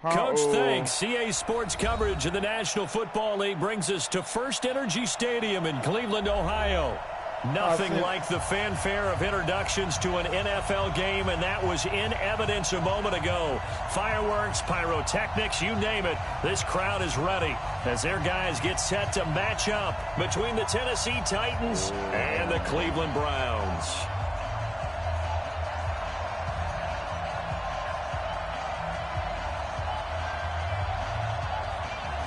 Coach, thanks. CA Sports coverage of the National Football League brings us to First Energy Stadium in Cleveland, Ohio. Nothing like the fanfare of introductions to an NFL game, and that was in evidence a moment ago. Fireworks, pyrotechnics, you name it. This crowd is ready as their guys get set to match up between the Tennessee Titans and the Cleveland Browns.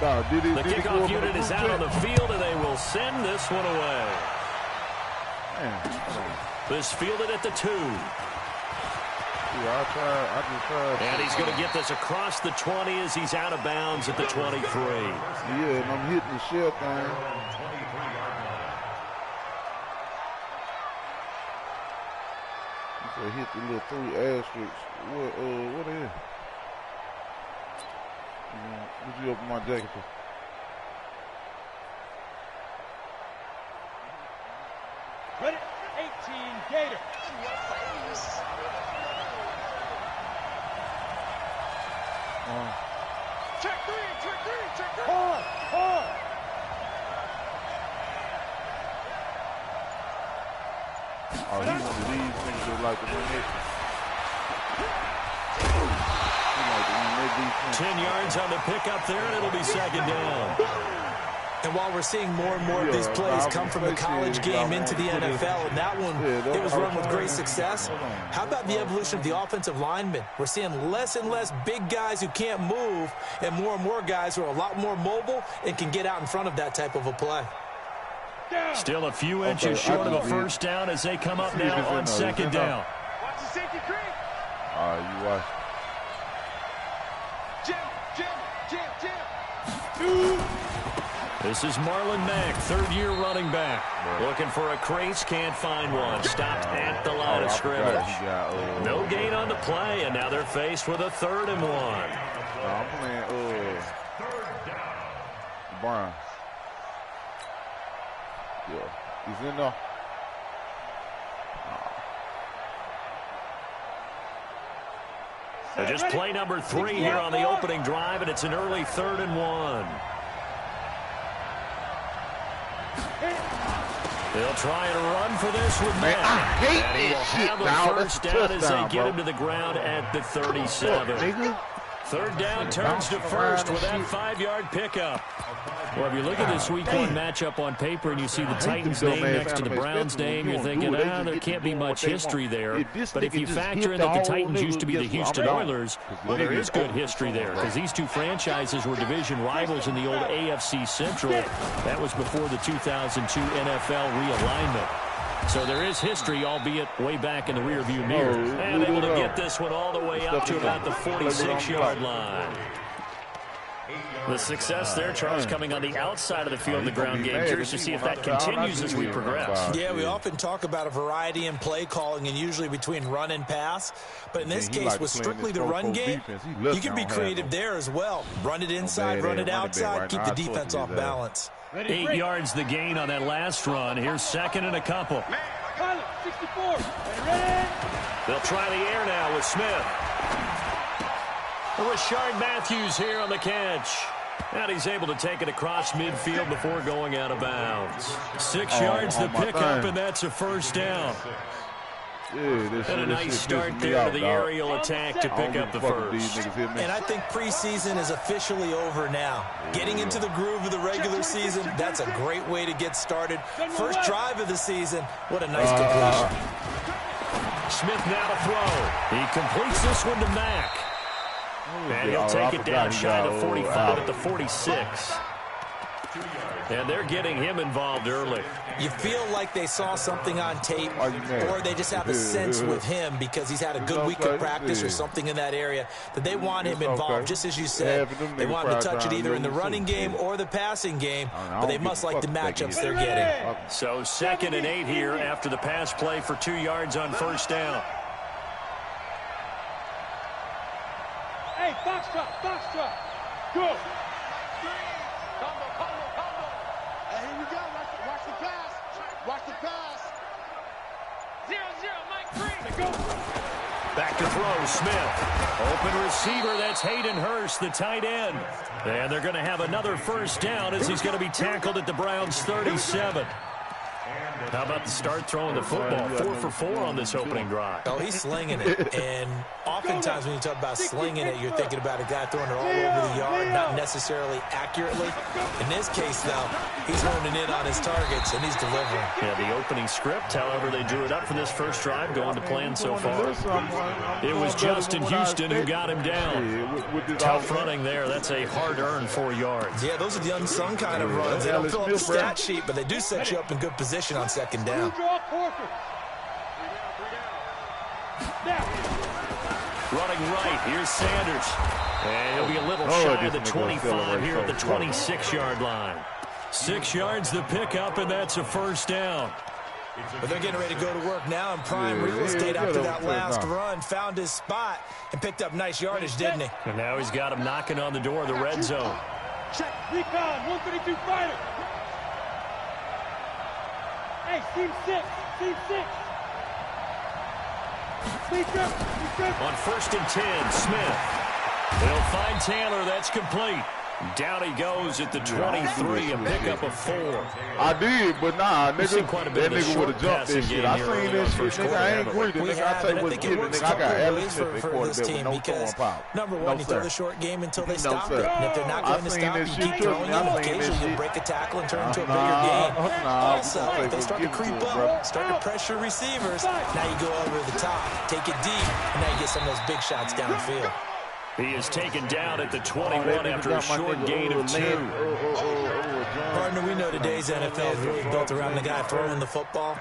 The kickoff unit is out on the field, and they will send this one away. This fielded at the 2. And he's going to get this across the 20 as he's out of bounds at the 23. Yeah, and I'm hitting the shell thing. So hit the little 3 asterisks. What is it? Would you open my jacket for? Ready? 18 Gator. Check 3, check 3, check 3. Hard. Oh, he's one of these things that like to win it. 10 yards on the pickup there, and it'll be second down. And while we're seeing more and more of these plays come from the college game into the NFL, and that one, it was run with great success, how about the evolution of the offensive linemen? We're seeing less and less big guys who can't move, and more guys who are a lot more mobile and can get out in front of that type of a play. Still a few inches short of a first down as they come up now on second down. Watch the safety creep. All right, you watch. Jim. This is Marlon Mack, third-year running back. Looking for a crease, can't find one. Stopped at the line of scrimmage. No gain on the play, and now they're faced with a 3rd and 1. I'm playing Brown. Yeah, he's in there. So just play number 3 here on the opening drive, and it's an early 3rd and 1. They'll try and run for this with Mack. I hate and he will have a first down as they get him to the ground at the 37. Third down turns to first with that 5-yard pickup. Well, if you look at this Week 1 matchup on paper and you see the Titans name next to the Browns name, you're thinking, there can't be much history there. But if you factor in that the Titans used to be the Houston Oilers, well, there is good history there because these two franchises were division rivals in the old AFC Central. That was before the 2002 NFL realignment. So there is history, albeit way back in the rearview mirror. And able to get this one all the way up to about the 46-yard line. The success there, Charles, coming on the outside of the field in the ground game. Curious to see if that continues as we progress. Yeah, we often talk about a variety in play calling and usually between run and pass. But in this case, with strictly the run game, you can be creative there as well. Run it inside, run it outside, keep the defense off balance. 8 yards the gain on that last run. Here's second and a couple. 64. They'll try the air now with Smith. Rashard Matthews here on the catch. And he's able to take it across midfield before going out of bounds. 6 yards the pickup, and that's a first down. And a nice start there to the aerial attack to pick up the first. And I think preseason is officially over now. Getting into the groove of the regular season, that's a great way to get started. First drive of the season, what a nice completion. Smith now to throw. He completes this one to Mack. And he'll take it down shy of 45 at the 46. And they're getting him involved early. You feel like they saw something on tape, or they just have a sense with him because he's had a good week of practice or something in that area that they want him involved, just as you said. They want him to touch it either in the running game or the passing game, but they must like the matchups they're getting. So 2nd and 8 here after the pass play for 2 yards on first down. Hey, box drop. Go. Hey, here we go. Watch the pass. Back to throw, Smith. Open receiver, that's Hayden Hurst, the tight end. And they're going to have another first down as he's going to be tackled at the Browns' 37. How about the start throwing the football? 4 for 4 on this opening drive. Oh, he's slinging it. And oftentimes when you talk about slinging it, you're thinking about a guy throwing it all over the yard, not necessarily accurately. In this case, though, he's honing in on his targets, and he's delivering. Yeah, the opening script, however, they drew it up for this first drive, going to plan so far. It was Justin Houston who got him down. Tough running there. That's a hard-earned 4 yards. Yeah, those are the unsung kind of runs. They don't fill up the stat sheet, but they do set you up in good position on second down. Running right, here's Sanders. And he'll be a little shy of the 25 here at the 26-yard line. 6 yards the pickup, and that's a first down. But they're getting ready to go to work now in prime real estate after that last run. Found his spot and picked up nice yardage, didn't he? And now he's got him knocking on the door of the red zone. Check, recon, 132 fighter. Hey, team 6, team 6. On 1st and 10, Smith. They'll find Taylor. That's complete. Down he goes at the 23, a pickup of 4. I did, but nah, nigga, that nigga would have jumped that shit. I seen that shit, nigga. I ain't greedy, nigga. I tell you what's good, nigga. I got Alex Smith for this team because, number one, you throw the short game until they stop it. And if they're not going to stop it, you keep throwing it. Occasionally, you break a tackle and turn into a bigger game. Also, if they start to creep up, start to pressure receivers, now you go over the top, take it deep, and now you get some of those big shots downfield. He is taken down at the 21 after a short gain of 2. Partner, we know today's NFL is really built around the guy throwing the football.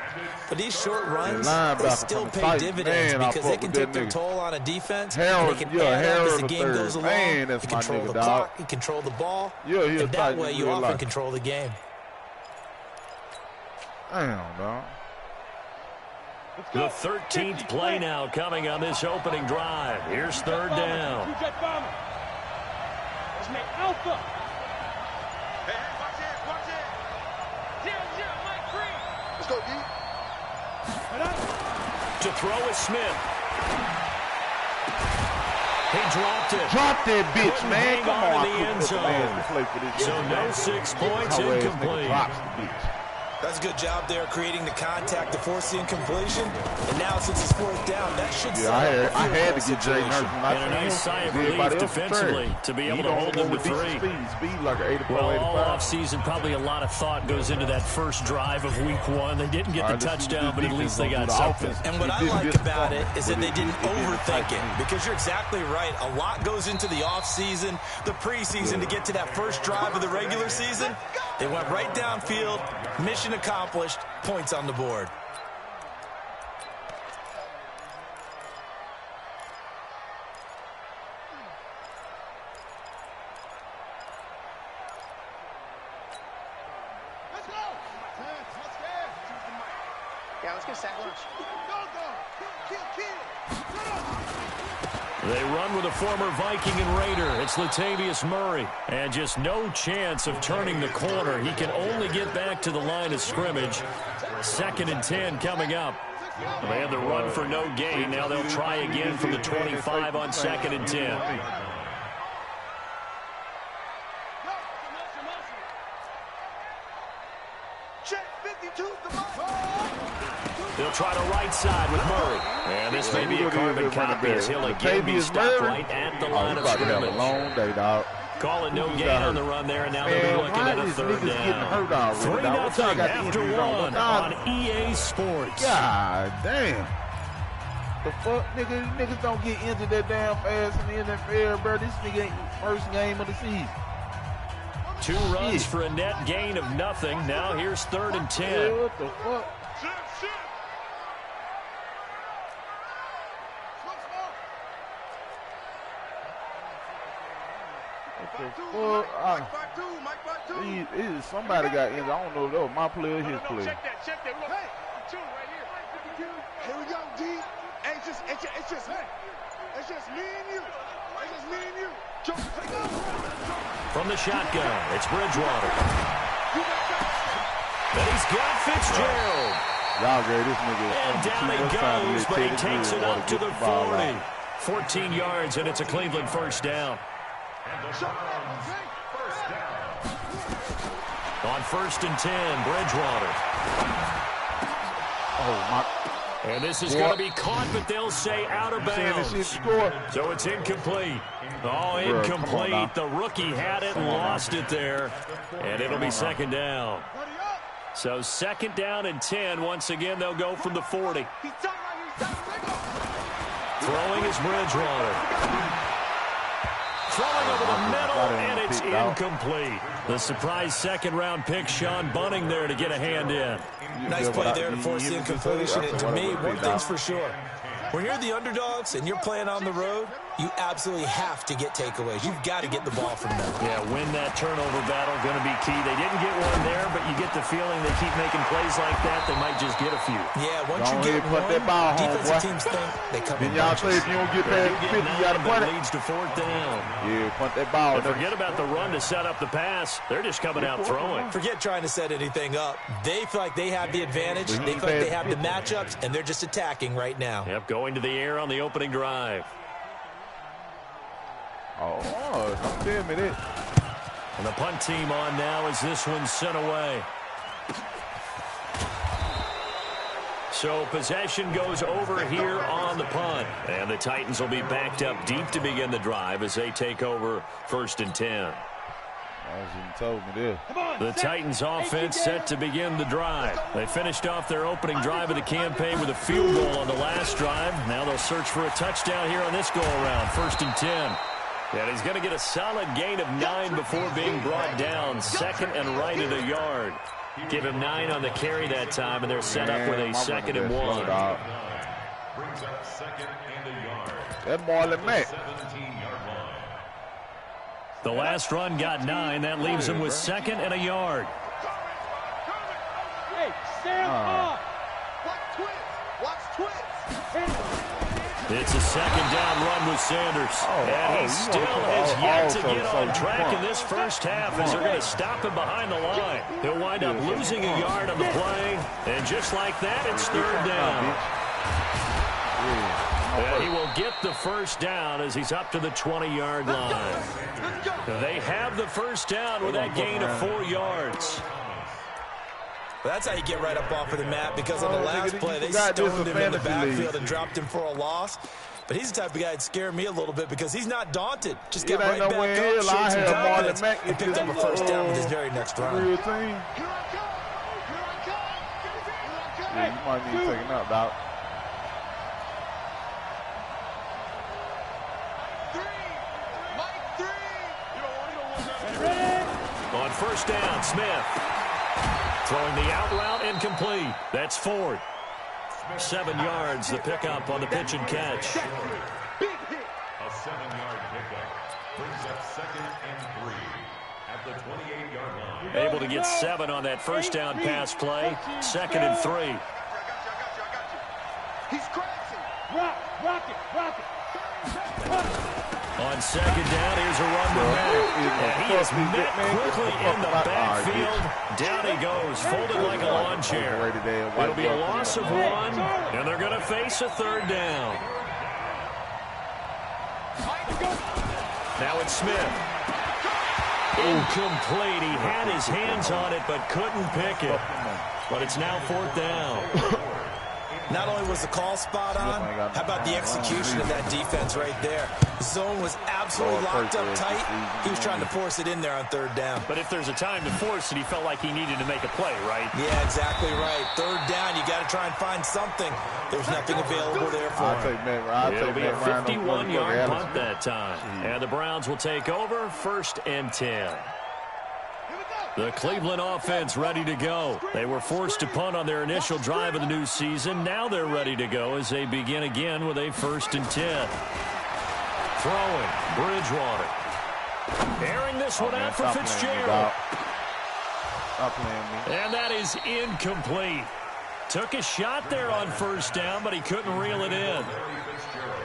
But these short runs, they still pay dividends because they can take their toll on a defense. And they can add up as the game goes along. You control the clock, you control the ball, and that way you often control the game. Damn, dog. The 13th play now coming on this opening drive. Here's 3rd down. Let's make alpha. Hey, watch it. 0-0, Mike Green. Let's go, D. To throw is Smith. He dropped it. Drop that bitch, man. Come on. In the end zone. So no 6 points, incomplete. That's a good job there creating the contact to force the incompletion. And now since it's 4th down, that should I had to get Jay Nurse. And a nice sigh of relief defensively to be able to hold them to 3. Speed like an 84, well, 85. all offseason, probably a lot of thought goes into that first drive of week 1. They didn't get the touchdown, but at least they got something. And what I like about it is that they didn't overthink it. Because you're exactly right. A lot goes into the offseason, the preseason to get to that first drive of the regular season. They went right downfield, mission accomplished, points on the board. Let's go. Yeah, let's get sack lunch. They run with a former Viking and Raider. It's Latavius Murray. And just no chance of turning the corner. He can only get back to the line of scrimmage. 2nd and 10 coming up. They had the run for no gain. Now they'll try again from the 25 on 2nd and 10. They'll try the right side with Murray. And this may be a carbon copy as he'll again be stopped right at the line of scrimmage. Long day, dog. Calling no gain on the run there, and now they'll be looking at a 3rd down. 3-0 after 1 on EA Sports. God damn. The fuck, niggas don't get into that damn fast in the NFL, bro. This nigga ain't first game of the season. 2 runs for a net gain of nothing. Now here's 3rd and 10. Yeah, what the fuck? Somebody got injured. I don't know if that was my play or his play. Check that. Hey, 2 right here. Here we go, D. Hey, it's just me and you. It's just me and you. From the shotgun, it's Bridgewater. And he's got Fitzgerald. Y'all gave this nigga. And down he goes, but he takes it up to the 40. 14 yards, and it's a Cleveland first down. On 1st and 10, Bridgewater. Oh, my. And this is going to be caught, but they'll say out of bounds. So it's incomplete. Oh, incomplete. The rookie had it and lost it there. And it'll be 2nd down. So 2nd down and 10. Once again, they'll go from the 40. Throwing is Bridgewater. Throwing over the middle, and it's incomplete. The surprise 2nd-round pick, Sean Bunting there to get a hand in. Nice play there to force the incompletion. And to me, one thing's for sure. When you're the underdogs and you're playing on the road, you absolutely have to get takeaways. You've got to get the ball from them. Yeah, win that turnover battle, going to be key. They didn't get one there, but you get the feeling they keep making plays like that, they might just get a few. Yeah, once you get one, defensive teams think they come in. Then y'all say if you don't get past 50, you got to punt it. Leads to 4th down. Yeah, punt that ball. And forget about the run to set up the pass. They're just coming out throwing. Forget trying to set anything up. They feel like they have the advantage. They feel like they have the matchups, and they're just attacking right now. Yep, going to the air on the opening drive. Oh, don't tell me that. And the punt team on now as this one's sent away. So possession goes over here on the punt. And the Titans will be backed up deep to begin the drive as they take over 1st and 10. The Titans offense set to begin the drive. They finished off their opening drive of the campaign with a field goal on the last drive. Now they'll search for a touchdown here on this go-around. 1st and 10. And he's going to get a solid gain of 9 before being brought down. 2nd and right at a yard. Give him 9 on the carry that time, and they're set up with a 2nd and 1. That Marlon Mack. The last run got 9. That leaves him with 2nd and a yard. Hey, stand up. Watch twins. It's a 2nd down run with Sanders. And he still has yet to get on track in this first half as they're going to stop him behind the line. He'll wind up losing a yard on the play. And just like that, it's 3rd down. And he will get the first down as he's up to the 20-yard line. They have the first down with that gain of 4 yards. Well, that's how you get right up off of the mat, because on the last play, they stoned him in the backfield and dropped him for a loss. But he's the type of guy that'd scare me a little bit because he's not daunted. Just got right back up, showed some confidence, and picked up a first down with his very next run. Yeah, you might need to take him out, Doc. On 1st down, Smith. Throwing the out route incomplete. That's Ford. 7 yards, the pickup on the pitch and catch. A 7-yard pickup brings up 2nd and 3 at the 28-yard line. Able to get 7 on that first down pass play. 2nd and 3. He's crazy. Rock it. On 2nd down, here's a run to Mack. And he is met quickly in the backfield. Down he goes, folded like a lawn chair. It'll be a loss of 1, and they're going to face a 3rd down. Now it's Smith. Incomplete. He had his hands on it, but couldn't pick it. But it's now 4th down. Not only was the call spot on, how about the execution of that defense right there? The zone was absolutely locked up tight. He was trying to force it in there on 3rd down. But if there's a time to force it, he felt like he needed to make a play, right? Yeah, exactly right. 3rd down, you got to try and find something. There's nothing available there for him. It'll be a 51-yard punt that time. And the Browns will take over 1st and 10. The Cleveland offense ready to go. They were forced to punt on their initial drive of the new season. Now they're ready to go as they begin again with a 1st and 10. Throwing, Bridgewater. Airing this one out for Fitzgerald. And that is incomplete. Took a shot there on 1st down, but he couldn't reel it in.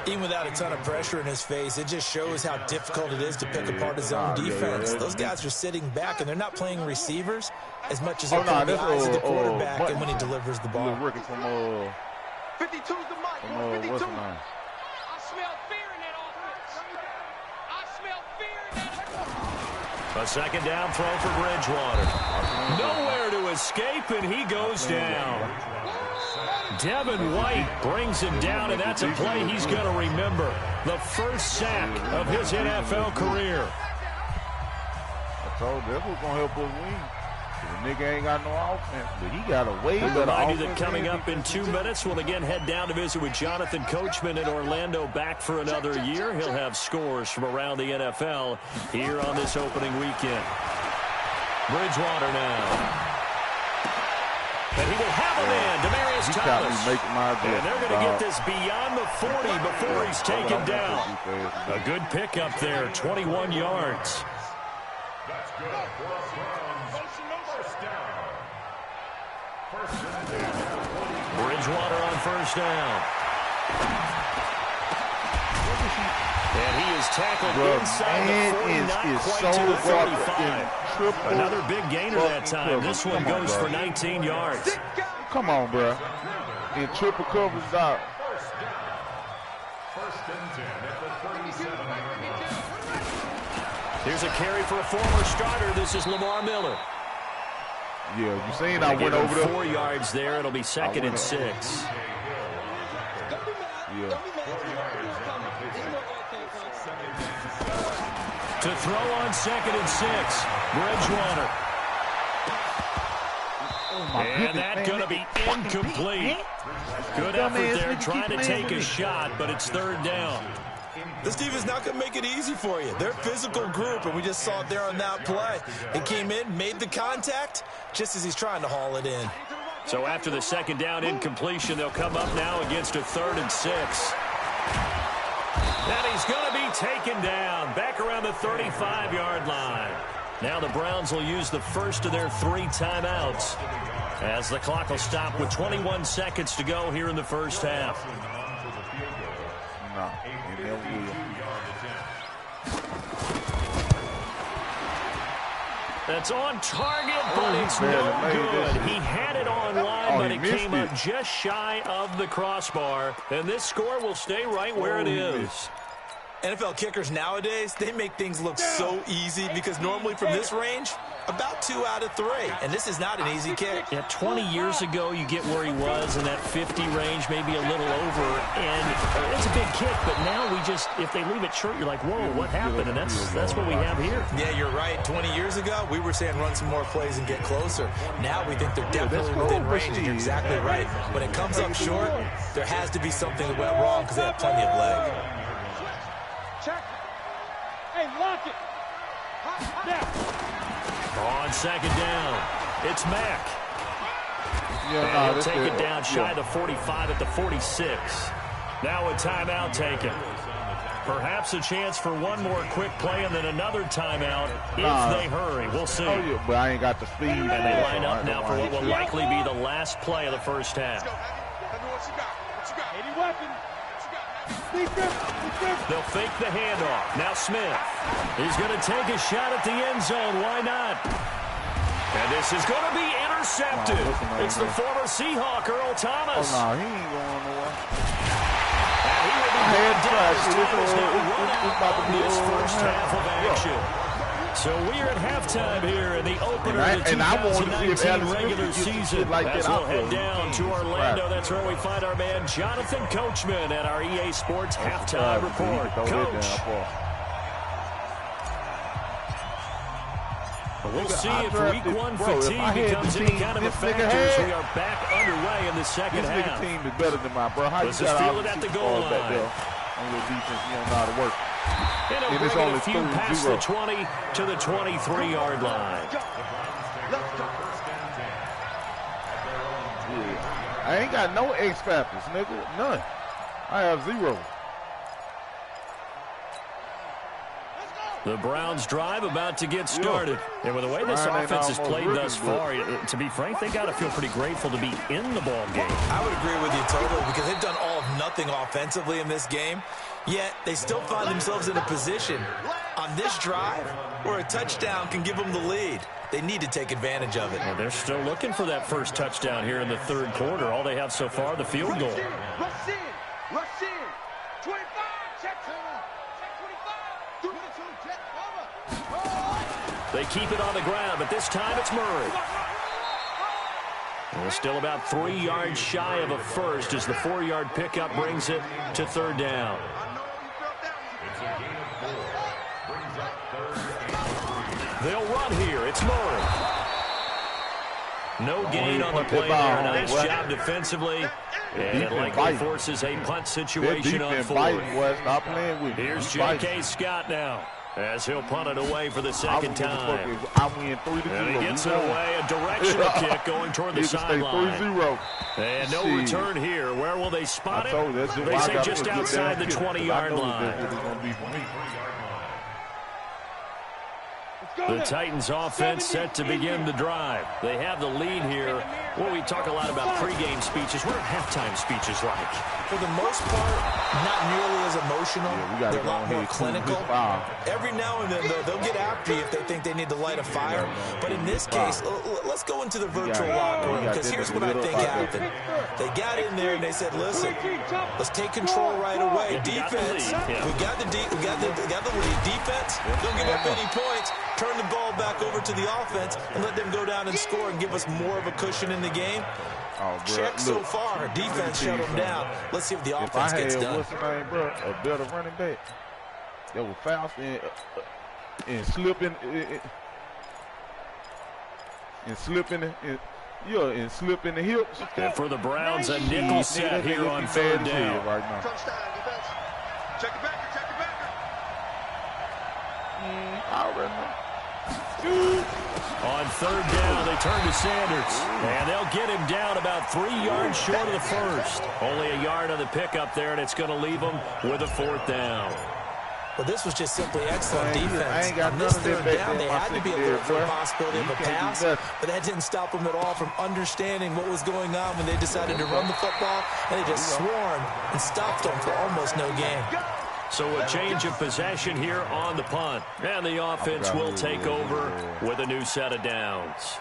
Even without a ton of pressure in his face, it just shows how difficult it is to pick apart his own defense. Those guys are sitting back, and they're not playing receivers as much as they're putting the eyes of the quarterback and when he delivers the ball. Rookie from 52's the mic. what's his name? I smell fear in that offense. I smell fear in that. A second down throw for Bridgewater. Nowhere to escape, and he goes down. Devin White brings him down, and that's a play he's going to remember. The first sack of his NFL career. I told you, that's what's going to help us win. The nigga ain't got no offense, but he got a way better offense. Remind you that coming up in 2 minutes, we'll again head down to visit with Jonathan Coachman in Orlando, back for another year. He'll have scores from around the NFL here on this opening weekend. Bridgewater now. And he will have a man, Demaryius Thomas. And they're going to get this beyond the 40 before he's taken down. A good pickup there, 21 yards. That's good for a first down. Bridgewater on first down. And he is tackled inside the 40, not quite to the 35. Another big gainer that time. This one goes for 19 yards. Come on, bro. And triple coverage out. First and 10 at the 37-yard line. Here's a carry for a former starter. This is Lamar Miller. Yeah, you seen I went over there. 4 yards there. It'll be second and 6. Yeah. To throw on second and 6, Bridgewater. And that's going to be incomplete. Good effort there, trying to take a shot, but it's third down. This team is not going to make it easy for you. They're a physical group, and we just saw it there on that play. He came in, made the contact, just as he's trying to haul it in. So after the second down incompletion, they'll come up now against a 3rd and 6. And he's going to be taken down back around the 35-yard line. Now the Browns will use the first of their 3 timeouts as the clock will stop with 21 seconds to go here in the first half. That's on target, but it's no good. He had it on line, but it came up just shy of the crossbar. And this score will stay right where it is. NFL kickers nowadays, they make things look so easy because normally from this range, about 2 out of 3. And this is not an easy kick. Yeah, 20 years ago, you get where he was in that 50 range, maybe a little over. And it's a big kick, but now we just, if they leave it short, you're like, whoa, what happened? And that's what we have here. Yeah, you're right. 20 years ago, we were saying run some more plays and get closer. Now we think they're definitely within range, and you're exactly right. When it comes up short, there has to be something that went wrong because they have plenty of leg. Check. Hey, lock it. On second down, it's Mack. Yeah, he'll take it down shy of the 45 at the 46. Now a timeout taken. Perhaps a chance for one more quick play and then another timeout if they hurry. We'll see. Oh, yeah, but I ain't got the speed. And they line up now for what will likely be the last play of the first half. Any weapon. They'll fake the handoff. Now Smith. He's going to take a shot at the end zone. Why not? And this is going to be intercepted. It's the former Seahawk, Earl Thomas. Oh, no, he ain't going nowhere. And he will be brought down as time is now run out on this first half of action. So we are at halftime here in the opener of the 2019 regular season. As we'll head down to Orlando, that's where we find our man Jonathan Coachman at our EA Sports halftime report. Coach. We'll see if week 1 fatigue becomes any kind of a factor as we are back underway in the second half. This nigga team is better than mine, bro. Let's just feel it at the goal line. On your defense, you don't know how to work. And he'll bring it a few past the 20 to the 23-yard line. Yeah. I ain't got no X factors, nigga. None. I have 0. The Browns drive about to get started. And with the way this offense has played thus far, to be frank, they got to feel pretty grateful to be in the ball game. I would agree with you totally because they've done all of nothing nothing offensively in this game, yet they still find themselves in a position on this drive where a touchdown can give them the lead. They need to take advantage of it. Well, they're still looking for that first touchdown here in the third quarter. All they have so far, the field goal. Rush in. 25. Check 25. Check cover. They keep it on the ground, but this time it's Murray. We're still about 3 yards shy of a first as the 4-yard pickup brings it to third down. They'll run here. It's Murray. No gain on the play there. Nice job defensively. And it likely forces a punt situation on fourth. Here's J.K. Scott now, as he'll punt it away for the second time. And he gets it away, a directional kick going toward the sideline. And no return here. Where will they spot it? They say just outside the 20-yard line. The Titans offense set to begin the drive. They have the lead here. Well, we talk a lot about pregame speeches. What are halftime speeches like? For the most part, not nearly as emotional. They're a lot more clinical. Every now and then, though, they'll get after you if they think they need to light a fire. But in this case, let's go into the virtual locker room, because here's what I think happened. They got in there and they said, listen, let's take control right away. Defense, we got the lead. Defense, don't give up any points. Turn the ball back over to the offense and let them go down and score and give us more of a cushion in the game. Check so far. Defense shut them down. Let's see if the offense gets done. What's the name, bro? A better running back. That was fast and slipping and slipping the hips. And for the Browns, a nickel set here on third down. Touchdown, defense. Check it back. I already know. On third down, they turn to Sanders. And they'll get him down about 3 yards short of the first. Only a yard on the pickup there, and it's going to leave them with a fourth down. Well, this was just simply excellent defense. On this third down, they had to be alert for the possibility of a pass, but that didn't stop them at all from understanding what was going on when they decided to run the football, and they just swarmed and stopped them for almost no gain. So a change of possession here on the punt. And the offense will take over with a new set of downs.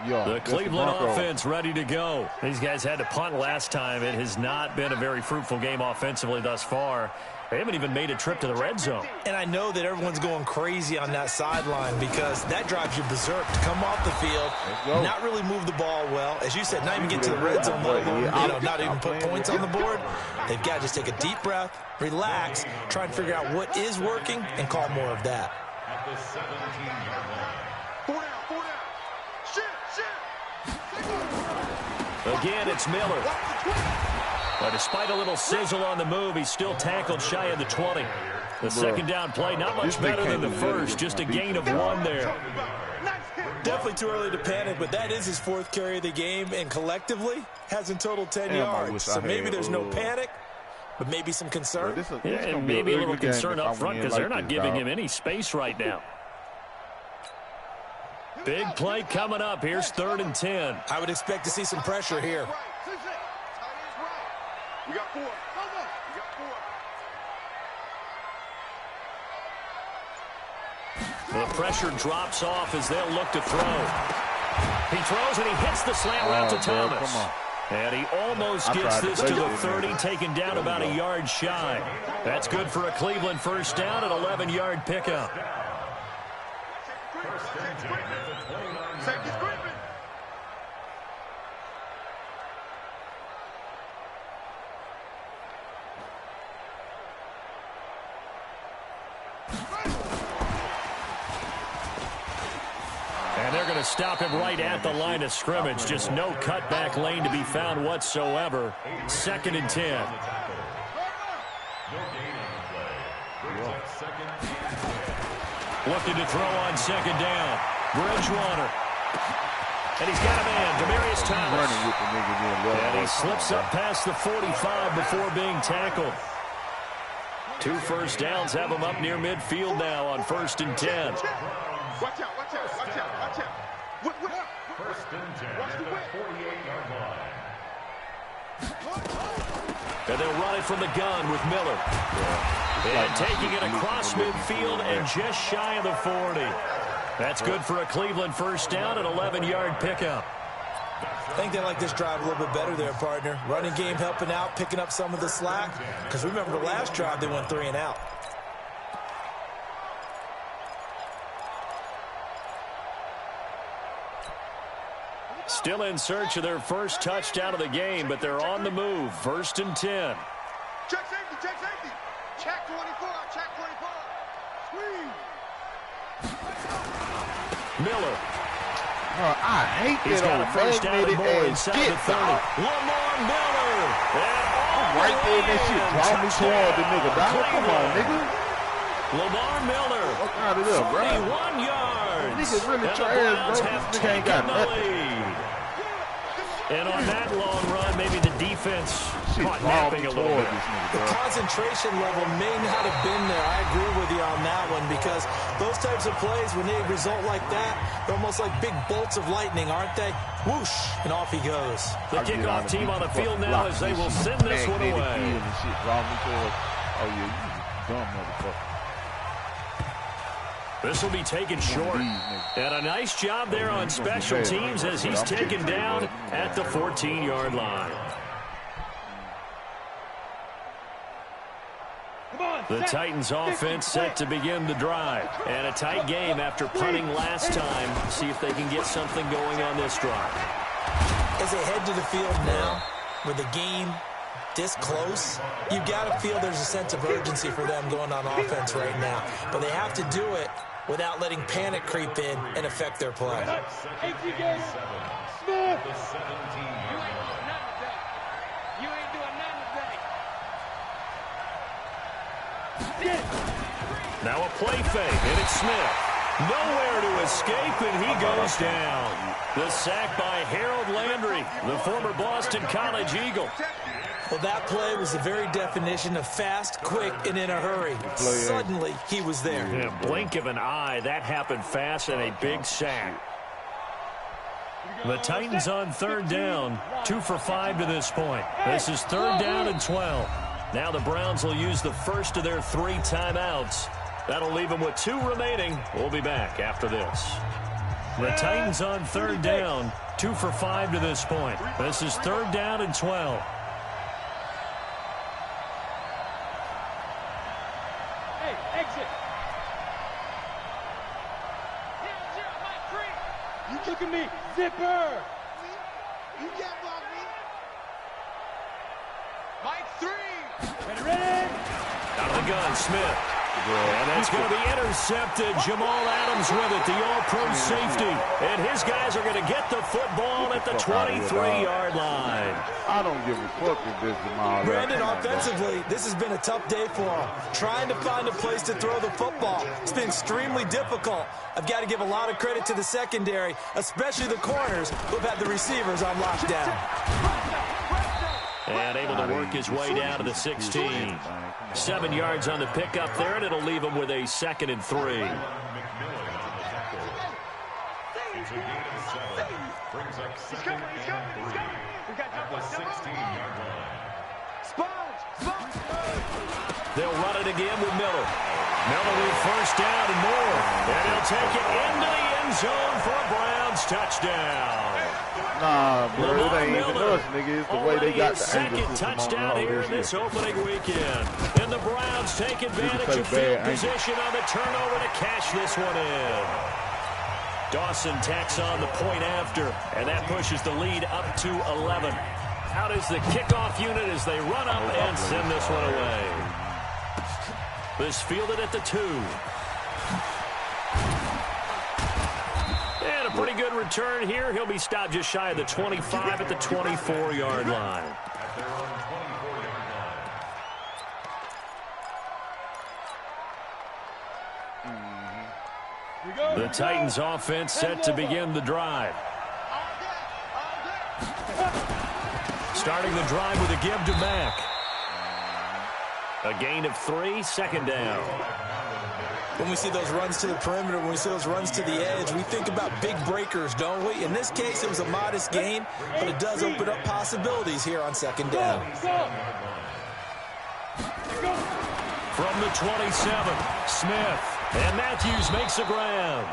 The Cleveland offense ready to go. These guys had to punt last time. It has not been a very fruitful game offensively thus far. They haven't even made a trip to the red zone. And I know that everyone's going crazy on that sideline because that drives you berserk to come off the field, not really move the ball well. As you said, not even get to the red zone, let alone, not even put points on the board. They've got to just take a deep breath, relax, try and figure out what is working, and call more of that. At the 17-yard line. 4 down. Shit. Again, it's Miller. But despite a little sizzle on the move, he's still tackled shy of the 20. The second down play, not much better than the first, just a gain of 1 there. Definitely too early to panic, but that is his 4th carry of the game, and collectively has in total 10 yards. So maybe there's no panic, but maybe some concern. And maybe a little concern up front because they're not giving him any space right now. Big play coming up. Here's 3rd and 10. I would expect to see some pressure here. We got 4. The pressure drops off as they'll look to throw. He throws and he hits the slant route to Thomas. And he almost gets this to the 30, taken down about a yard shy. That's good for a Cleveland first down, an 11-yard pickup. And they're going to stop him right at the line of scrimmage. Just no cutback lane to be found whatsoever. 2nd and 10. Looking to throw on 2nd down. Bridgewater. And he's got a man, Demaryius Thomas. And he slips up past the 45 before being tackled. 2 first downs have him up near midfield now on 1st and 10. Watch out, watch out, watch out, watch out. What? First and 10 Watch at the the whip. 48-yard line. And they'll run it from the gun with Miller. And taking it across midfield and just shy of the 40. That's good for a Cleveland first down and 11-yard pickup. I think they like this drive a little bit better there, partner. Running game helping out, picking up some of the slack. Because remember the last drive, they went 3 and out. Still in search of their first touchdown of the game, but they're on the move. First and 10. Check safety, check safety. Check 24, check 24. Squeeze. Miller. I hate He's that got a first down and more inside the 30. Lamar Miller. Right there, that shit draw me toward the nigga, dog. Come on, nigga. Lamar Miller. Fuck out of there, bro. 41 yards. Niggas really And trash, the bro. Browns have This nigga ain't got taken the nothing. lead. And on that long run, maybe the defense caught napping a little bit. The concentration level may not have been there. I agree with you on that one because those types of plays, when they result like that, they're almost like big bolts of lightning, aren't they? Whoosh, and off he goes. The kickoff team on the field now as they will send this one away. Oh, yeah, you dumb motherfucker. This will be taken short. And a nice job there on special teams as he's taken down at the 14-yard line. The Titans offense set to begin the drive. And a tight game after punting last time. See if they can get something going on this drive. As they head to the field now, with the game this close, you got to feel there's a sense of urgency for them going on offense right now. But they have to do it without letting panic creep in and affect their play. Now a play fake, and it's Smith. Nowhere to escape, and he goes down. The sack by Harold Landry, the former Boston College Eagle. Well, that play was the very definition of fast, quick, and in a hurry. Suddenly, he was there. Yeah, blink of an eye, that happened fast and a big sack. The Titans on third down, 2 for 5 to this point. This is third down and 12. Now the Browns will use the first of their 3 timeouts. That'll leave them with 2 remaining. We'll be back after this. The Titans on third down, 2 for 5 to this point. This is third down and 12. Exit. You look at me, zipper. You can't block me. Mike 3. Ready? Out of the gun, Smith. And that's going to be intercepted. Jamal Adams with it, the all-pro safety. And his guys are going to get the football at the 23-yard line. I don't give a fuck if this is Jamal. Brandon, offensively, this has been a tough day for him. Trying to find a place to throw the football. It's been extremely difficult. I've got to give a lot of credit to the secondary, especially the corners who've had the receivers on lockdown. And able to work his way down to the 16. 7 yards on the pickup there, and it'll leave him with a 2nd and 3. It's a gain of 7. Brings up 2nd and 3 at the 16-yard line. They'll run it again with Miller. Miller with first down and more. And he'll take it into the end zone for a Browns touchdown. Nah, bro, Lamar it ain't even Miller, us, nigga. It's the way they got the second angle system touchdown on here all in this opening weekend. And the Browns take advantage play of field bad position on the turnover to cash this one in. Dawson tacks on the point after, and that pushes the lead up to 11. Out is the kickoff unit as they run up and send this one away. This fielded at the 2. And a pretty good return here. He'll be stopped just shy of the 25 at the 24-yard line. At their own 24-yard line. The Titans offense set to begin the drive. Starting the drive with a give to Mack. A gain of 3, 2nd down. When we see those runs to the perimeter, when we see those runs to the edge, we think about big breakers, don't we? In this case, it was a modest gain, but it does open up possibilities here on second down. From the 27, Smith. And Matthews makes the ground.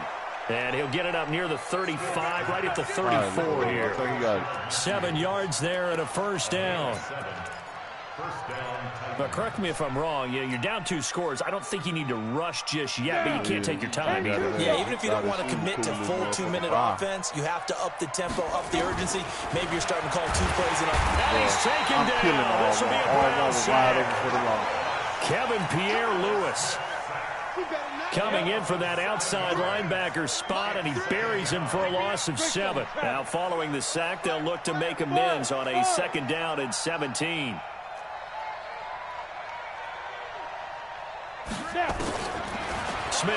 And he'll get it up near the 35, right at the 34 here. 7 yards there and a first down. But correct me if I'm wrong, you're down 2 scores. I don't think you need to rush just yet, but you can't take your time either. Yeah, even if you don't want to commit to full 2-minute offense, you have to up the tempo, up the urgency. Maybe you're starting to call 2 plays and he's taken down. This will be a Brown sack. Kevin Pierre-Louis coming in for that outside linebacker spot, and he buries him for a loss of 7. Now, following the sack, they'll look to make amends on a second down and 17. Smith.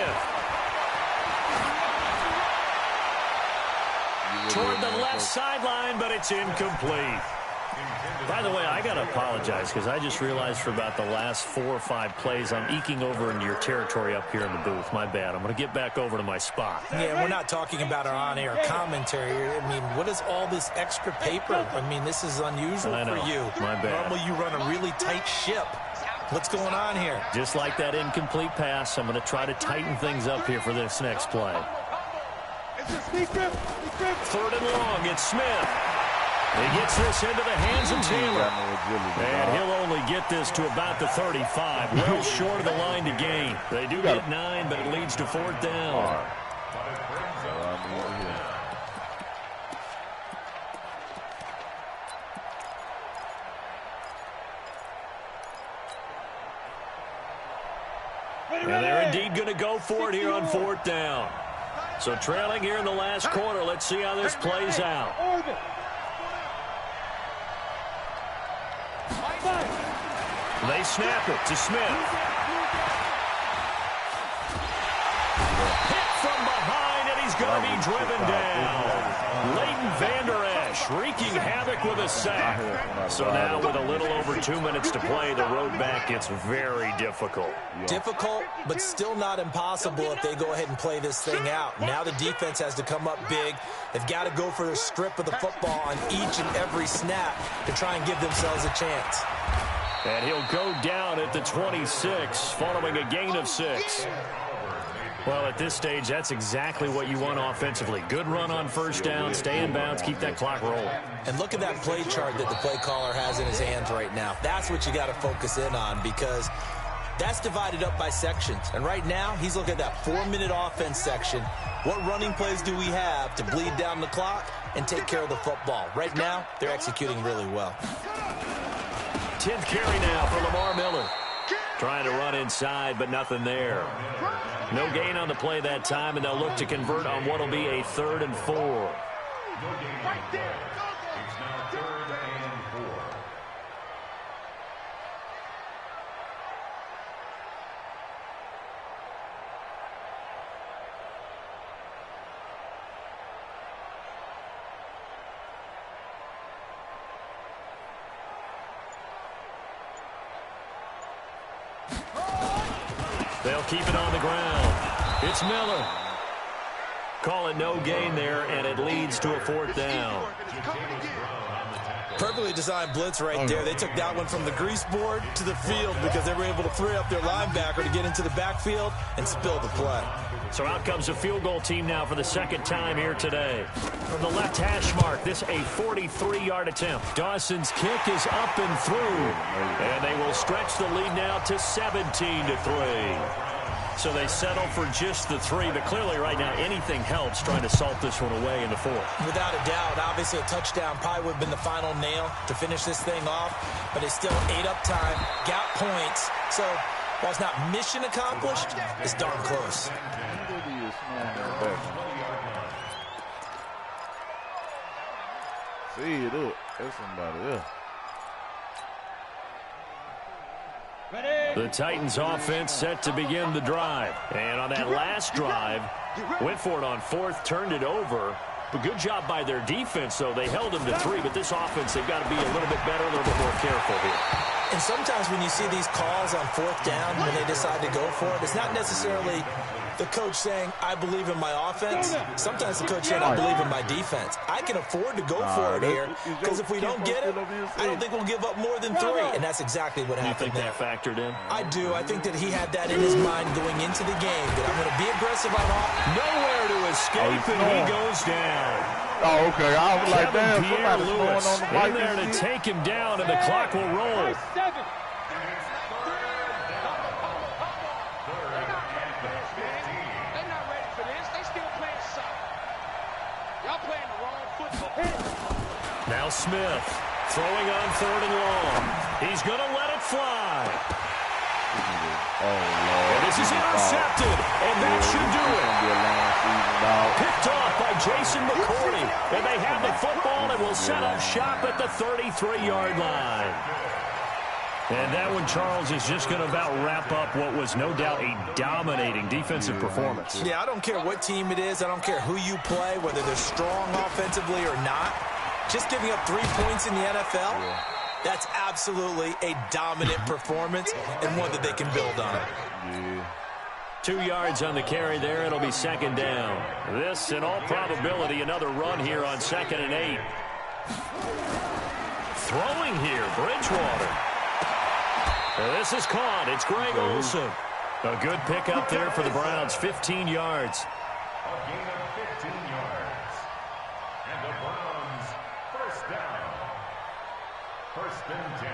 Toward the left sideline, but it's incomplete. By the way, I got to apologize because I just realized for about the last 4 or 5 plays, I'm eking over into your territory up here in the booth. My bad. I'm going to get back over to my spot. Yeah, we're not talking about our on-air commentary. I mean, what is all this extra paper? I mean, this is unusual for you. My bad. Normally you run a really tight ship. What's going on here? Just like that incomplete pass, I'm going to try to tighten things up here for this next play. 3rd and long, it's Smith. He gets this into the hands of Taylor. And he'll only get this to about the 35, well short of the line to gain. They do get 9, but it leads to 4th down. And they're indeed going to go for it here on 4th down. So trailing here in the last quarter. Let's see how this plays out. They snap it to Smith. Hit from behind, and he's going to be driven down. Leighton Vander Esch wreaking havoc with a sack. So now with a little over 2 minutes to play, the road back gets very difficult. Difficult, but still not impossible if they go ahead and play this thing out. Now the defense has to come up big. They've got to go for a strip of the football on each and every snap to try and give themselves a chance. And he'll go down at the 26 following a gain of 6. Well, at this stage, that's exactly what you want offensively. Good run on first down, stay in bounds, keep that clock rolling. And look at that play chart that the play caller has in his hands right now. That's what you got to focus in on because that's divided up by sections. And right now, he's looking at that 4-minute offense section. What running plays do we have to bleed down the clock and take care of the football? Right now, they're executing really well. 10th carry now for Lamar Miller. Trying to run inside, but nothing there. No gain on the play that time, and they'll look to convert on what will be a 3rd and 4. Right there. It's now 3rd and 4. They'll keep it on the ground. It's Miller. Call it no gain there, and it leads to a 4th down. Perfectly designed blitz right there. They took that one from the grease board to the field because they were able to free up their linebacker to get into the backfield and spill the play. So out comes a field goal team now for the 2nd time here today. From the left hash mark, this a 43-yard attempt. Dawson's kick is up and through. And they will stretch the lead now to 17-3. So they settle for just the 3, but clearly right now anything helps trying to salt this one away in the 4th. Without a doubt, obviously a touchdown probably would have been the final nail to finish this thing off, but it's still ate up time, got points. So while it's not mission accomplished, it's darn close. See it up. That's somebody else. The Titans offense set to begin the drive. And on that last drive, went for it on 4th, turned it over. But good job by their defense, though. They held them to 3, but this offense, they've got to be a little bit better, a little bit more careful here. And sometimes when you see these calls on 4th down, when they decide to go for it, it's not necessarily the coach saying, I believe in my offense. Sometimes the coach saying, I believe in my defense. I can afford to go for it here because if we don't get it, I don't think we'll give up more than 3. And that's exactly what happened there. You think that factored in? I do. I think that he had that in his mind going into the game, that I'm going to be aggressive on offense. Nowhere to escape, and he goes down. Oh, okay. I was like, damn, somebody's Lewis going on the right in there to take him down, and the clock will roll. Now Smith throwing on 3rd and long. He's going to let it fly. And this is intercepted, and that should do it. Picked off by Jason McCourty. And they have the football and will set up shop at the 33-yard line. And that one, Charles, is just going to about wrap up what was no doubt a dominating defensive performance. Yeah, I don't care what team it is. I don't care who you play, whether they're strong offensively or not. Just giving up 3 points in the NFL, that's absolutely a dominant performance and one that they can build on. 2 yards on the carry there. It'll be 2nd down. This, in all probability, another run here on 2nd and 8. Throwing here, Bridgewater. This is caught. It's Greg Olsen. A good pickup there for the Browns, 15 yards. A gain of 15 yards. And the Browns, 1st down. 1st and 10.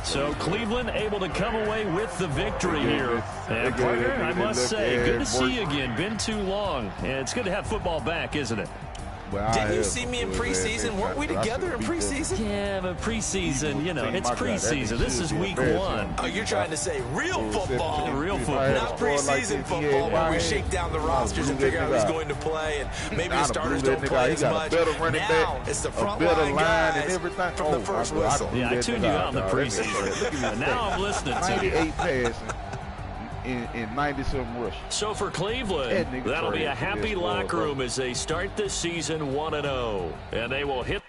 So Cleveland able to come away with the victory here. And partner, I must say, good to see you again. Been too long. And it's good to have football back, isn't it? Didn't you see me in preseason? Weren't we together in preseason? Yeah, but preseason, you know, it's preseason. This is week 1. Oh, you're trying to say real football. Real football. Not preseason football where we shake down the rosters and figure out who's going to play, and maybe the starters don't play as much. Now it's the front line guys from the first whistle. Yeah, I tuned you out in the preseason. Now I'm listening to you. 98 passing. In 90-something rush. So for Cleveland, that'll be a happy locker room as they start this season 1-0. And they will hit